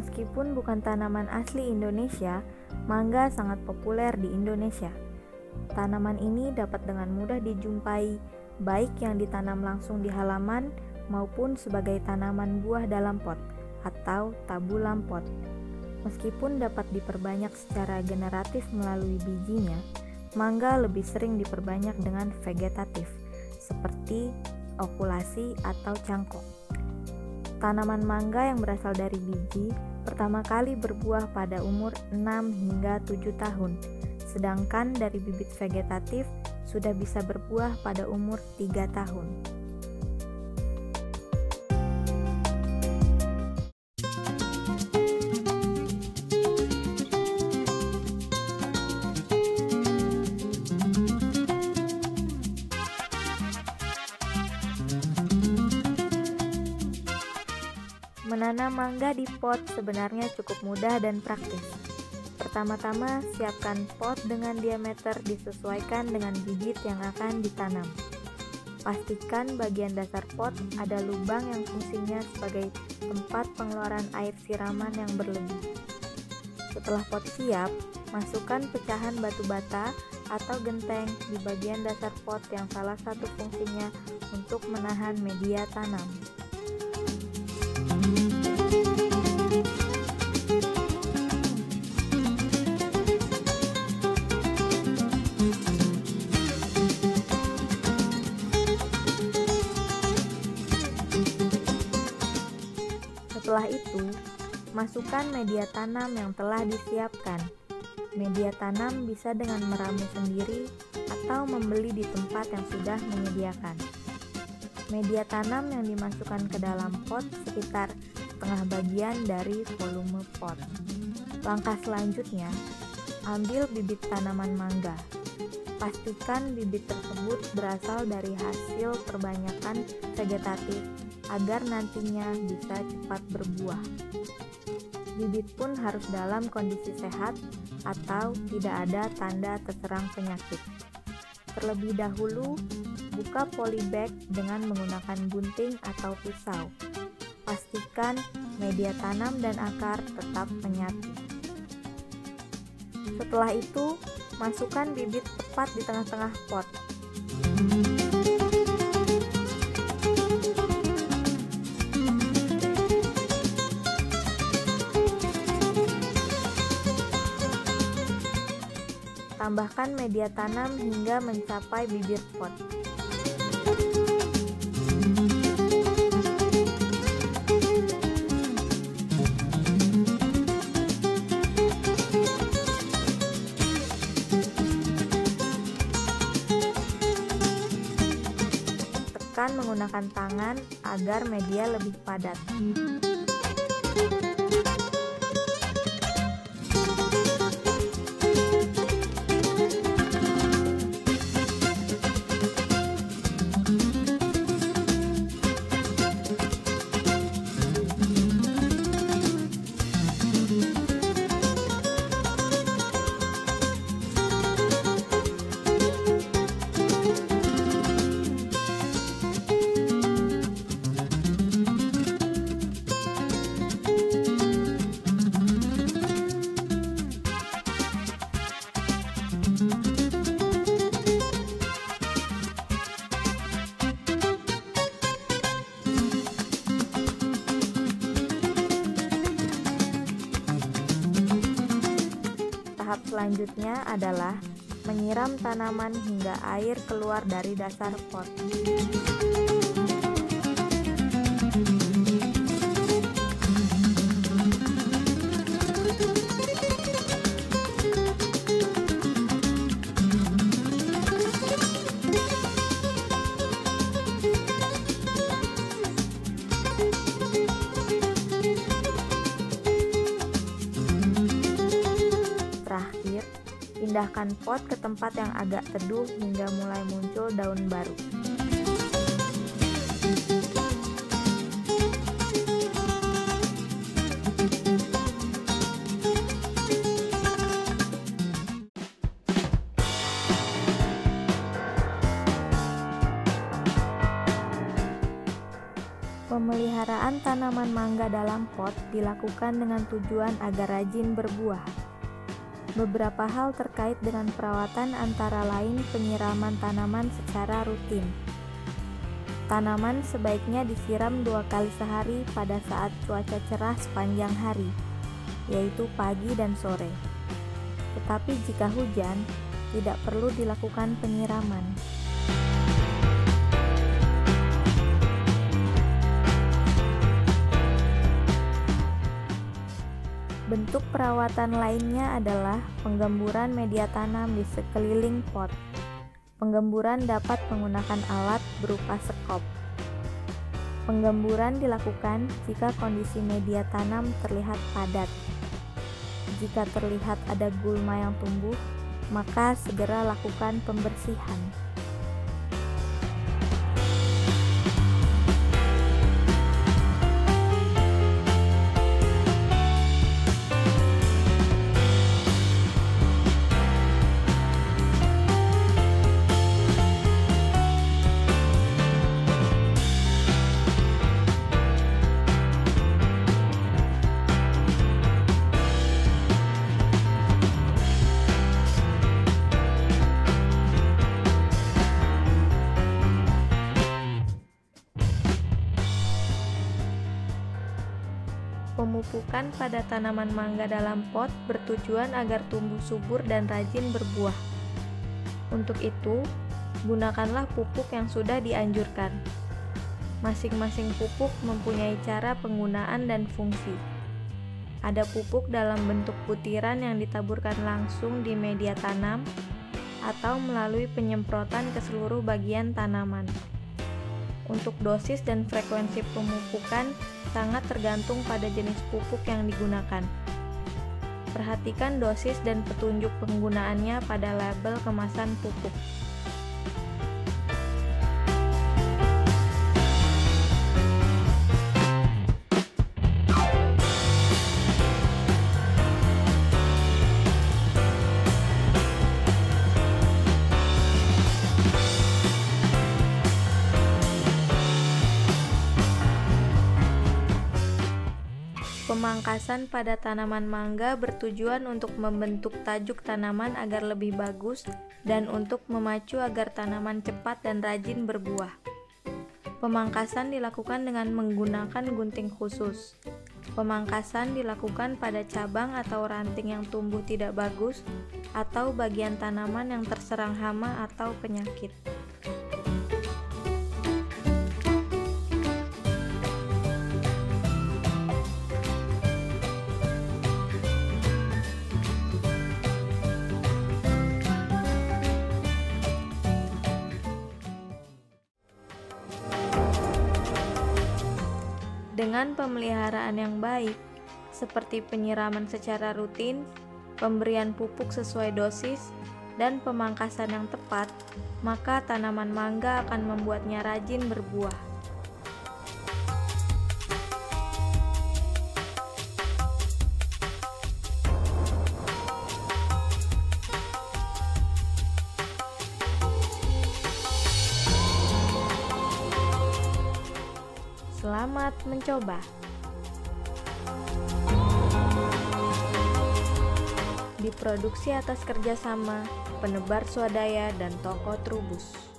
Meskipun bukan tanaman asli Indonesia, mangga sangat populer di Indonesia. Tanaman ini dapat dengan mudah dijumpai, baik yang ditanam langsung di halaman maupun sebagai tanaman buah dalam pot atau tabulam pot. Meskipun dapat diperbanyak secara generatif melalui bijinya, mangga lebih sering diperbanyak dengan vegetatif, seperti okulasi atau cangkok. Tanaman mangga yang berasal dari biji pertama kali berbuah pada umur 6 hingga 7 tahun, sedangkan dari bibit vegetatif sudah bisa berbuah pada umur 3 tahun. Menanam mangga di pot sebenarnya cukup mudah dan praktis. Pertama-tama, siapkan pot dengan diameter disesuaikan dengan bibit yang akan ditanam. Pastikan bagian dasar pot ada lubang yang fungsinya sebagai tempat pengeluaran air siraman yang berlebih. Setelah pot siap, masukkan pecahan batu bata atau genteng di bagian dasar pot yang salah satu fungsinya untuk menahan media tanam. Setelah itu, masukkan media tanam yang telah disiapkan. Media tanam bisa dengan meramu sendiri atau membeli di tempat yang sudah menyediakan. Media tanam yang dimasukkan ke dalam pot sekitar setengah bagian dari volume pot. Langkah selanjutnya, ambil bibit tanaman mangga. Pastikan bibit tersebut berasal dari hasil perbanyakan vegetatif agar nantinya bisa cepat berbuah. Bibit pun harus dalam kondisi sehat atau tidak ada tanda terserang penyakit. Terlebih dahulu, buka polybag dengan menggunakan gunting atau pisau. Pastikan media tanam dan akar tetap menyatu. Setelah itu, masukkan bibit tepat di tengah-tengah pot. Tambahkan media tanam hingga mencapai bibir pot. Tekan menggunakan tangan agar media lebih padat. Tahap selanjutnya adalah menyiram tanaman hingga air keluar dari dasar pot. Terakhir, pindahkan pot ke tempat yang agak teduh hingga mulai muncul daun baru. Pemeliharaan tanaman mangga dalam pot dilakukan dengan tujuan agar rajin berbuah. Beberapa hal terkait dengan perawatan antara lain penyiraman tanaman secara rutin. Tanaman sebaiknya disiram 2 kali sehari pada saat cuaca cerah sepanjang hari, yaitu pagi dan sore. Tetapi jika hujan, tidak perlu dilakukan penyiraman. Bentuk perawatan lainnya adalah penggemburan media tanam di sekeliling pot. Penggemburan dapat menggunakan alat berupa sekop. Penggemburan dilakukan jika kondisi media tanam terlihat padat. Jika terlihat ada gulma yang tumbuh, maka segera lakukan pembersihan. Pemupukan pada tanaman mangga dalam pot bertujuan agar tumbuh subur dan rajin berbuah. Untuk itu, gunakanlah pupuk yang sudah dianjurkan. Masing-masing pupuk mempunyai cara penggunaan dan fungsi. Ada pupuk dalam bentuk butiran yang ditaburkan langsung di media tanam atau melalui penyemprotan ke seluruh bagian tanaman. Untuk dosis dan frekuensi pemupukan sangat tergantung pada jenis pupuk yang digunakan. Perhatikan dosis dan petunjuk penggunaannya pada label kemasan pupuk. Pemangkasan pada tanaman mangga bertujuan untuk membentuk tajuk tanaman agar lebih bagus dan untuk memacu agar tanaman cepat dan rajin berbuah. Pemangkasan dilakukan dengan menggunakan gunting khusus. Pemangkasan dilakukan pada cabang atau ranting yang tumbuh tidak bagus atau bagian tanaman yang terserang hama atau penyakit. Dengan pemeliharaan yang baik, seperti penyiraman secara rutin, pemberian pupuk sesuai dosis, dan pemangkasan yang tepat, maka tanaman mangga akan membuatnya rajin berbuah. Selamat mencoba. Diproduksi atas kerjasama Penebar Swadaya dan Toko Trubus.